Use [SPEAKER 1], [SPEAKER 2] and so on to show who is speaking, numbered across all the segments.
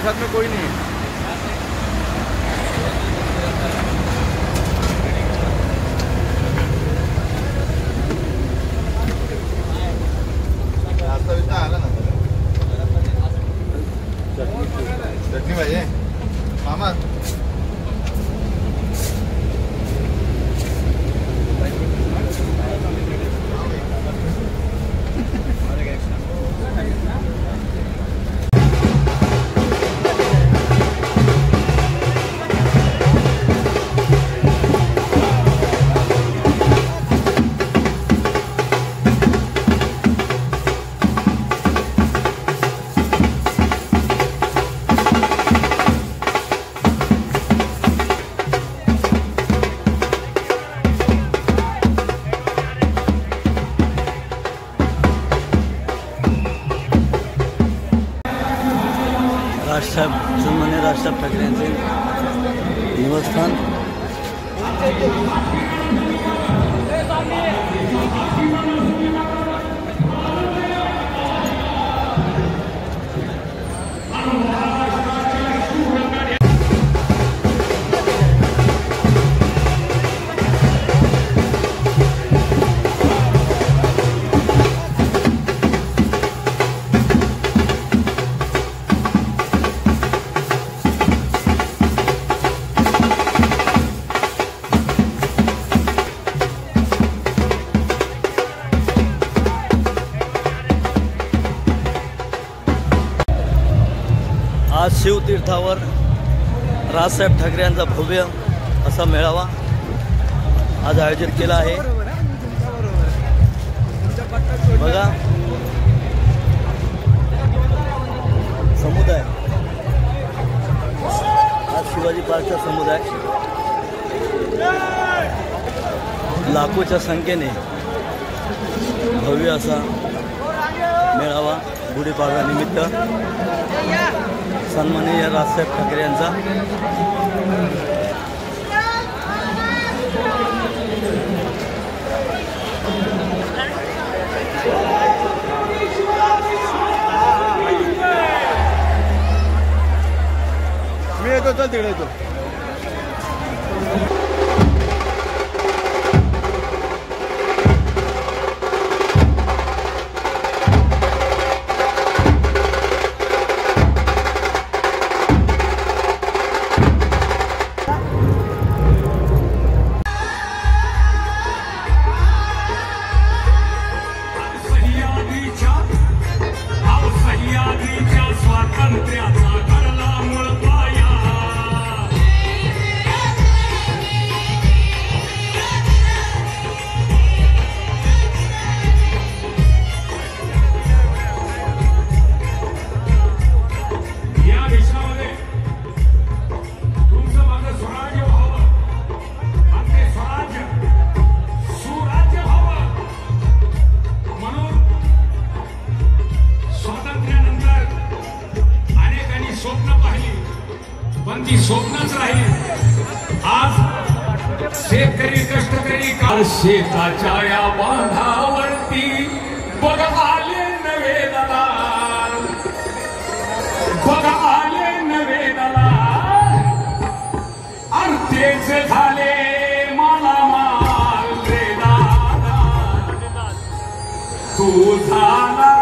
[SPEAKER 1] साथ में कोई नहीं है। चटनी पाहिजे मामा।
[SPEAKER 2] सन्माननीय राजसाहेब ठाकरे यांचे निवासस्थान आज शिवतीर्थावर राजसाहेब ठाकरे यांचा भव्य असा मेळावा आज आयोजित केला आहे। बघा समुदाय, आज शिवाजी पार्कचा समुदाय लाखोच्या संख्येने भव्य असा मेळावा गुढीपाडवा निमित्त सन्माननीय राजसाहेब ठाकरे यांचा
[SPEAKER 1] मी येतो, चल तिकडे येतो।
[SPEAKER 3] शेताच्या या बांधावरती बघ आले नवे दलाल, बघ आले नवे दलाल, अर्धेच झाले मालामाल रे दादा, तू झाला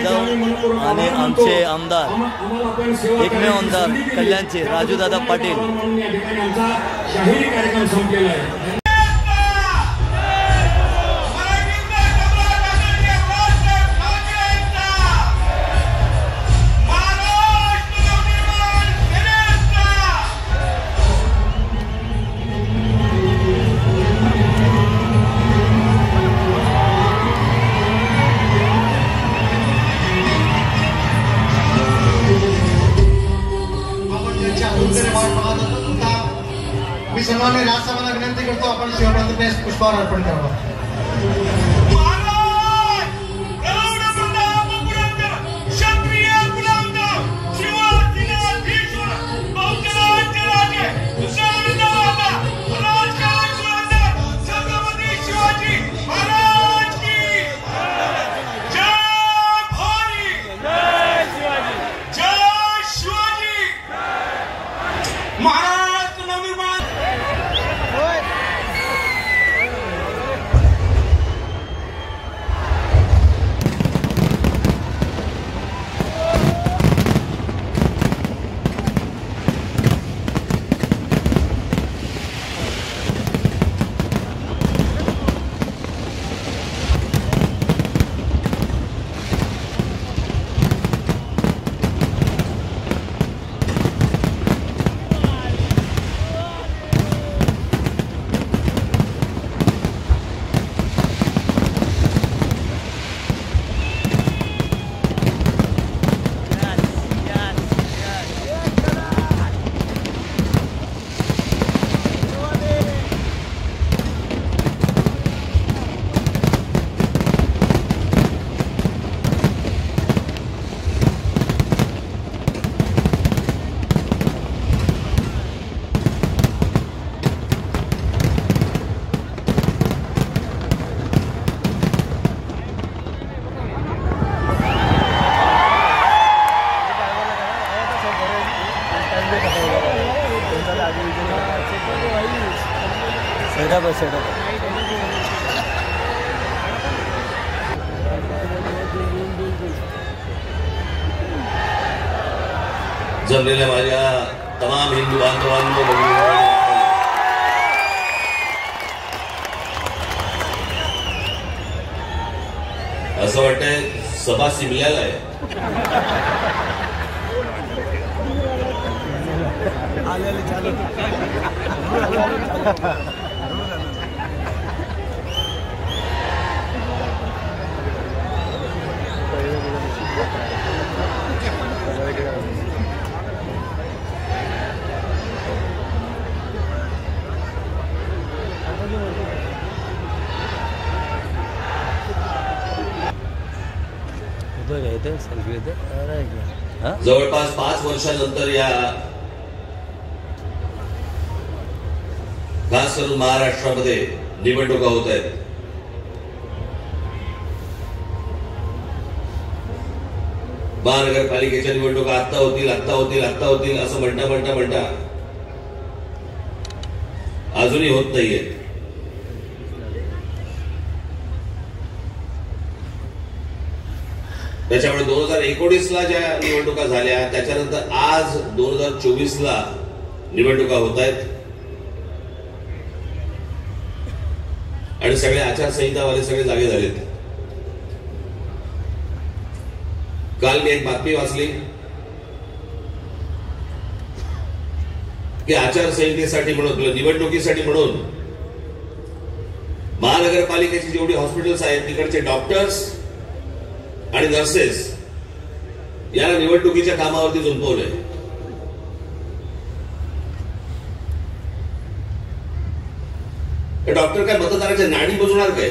[SPEAKER 2] जाधव आणि आमचे आमदार एकमेव आमदार कल्याणचे राजूदादा पाटील
[SPEAKER 3] जाहीर कार्यक्रम संपलेला आहे.
[SPEAKER 1] मी सर्वांनी राजसभाला विनंती करतो, आपण शिवप्रतिमेस पुष्पहार अर्पण करावा.
[SPEAKER 4] जमलेल्या माझ्या तमाम हिंदू बांधवांनो, असं वाटतंय सभा सिमल्याला आहे. जवळपास 5 वर्षानंतर या खास करून महाराष्ट्रामध्ये निवडणुका होत आहेत. महानगरपालिकेच्या निवडणुका आत्ता होतील असं म्हणता अजूनही होत नाहीये. त्याच्यामुळे 2019ला ज्या निवडणुका झाल्या त्याच्यानंतर आज 2024ला निवडणुका होत आहेत आणि सगळे आचारसंहितावाले सगळे जागे झालेत. काल मी एक बातमी वाचली की आचारसंहितेसाठी म्हणून, निवडणुकीसाठी म्हणून महानगरपालिकेची जेवढी हॉस्पिटल्स आहेत तिकडचे डॉक्टर्स आणि नर्सेस याला निवडणुकीच्या कामावरती झुंपवलंय. डॉक्टर काय मतदाराच्या नाडी बजवणार काय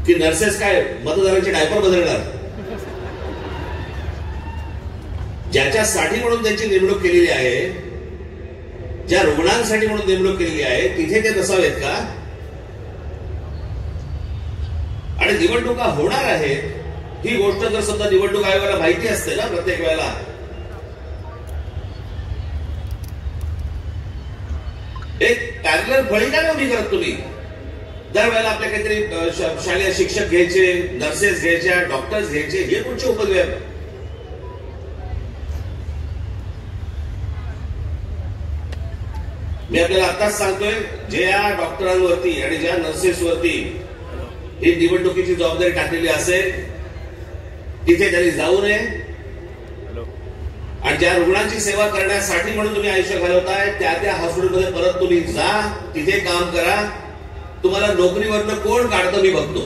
[SPEAKER 4] की नर्सेस काय मतदारांचे डायपर बदलणार? ज्याच्यासाठी म्हणून त्यांची नेमणूक केलेली आहे, ज्या रुग्णांसाठी म्हणून नेमणूक केलेली आहे, तिथे ते नसावेत का? आणि निवडणुका होणार आहेत ही गोष्ट जर समजा निवडणूक आयोगाला माहिती असते ना प्रत्येक वेळेला, एक पॅरलल फळी काय उभी करत तुम्ही? दरवेळेला आपल्या काहीतरी शालेय शिक्षक घ्यायचे, नर्सेस घ्यायच्या, डॉक्टर्स घ्यायचे, हे कुठचे उपद्व्याप? मी आपल्याला आत्ताच सांगतोय, ज्या डॉक्टरांवरती आणि ज्या नर्सेसवरती ही निवडणुकीची जबाबदारी टाकलेली असेल तिथे त्यांनी जाऊ नये, आणि ज्या रुग्णांची सेवा करण्यासाठी म्हणून तुम्ही आयुष्य घालवताय त्या हॉस्पिटलमध्ये परत तुम्ही जा, तिथे काम करा. तुम्हाला नोकरीवरनं कोण काढतं मी बघतो.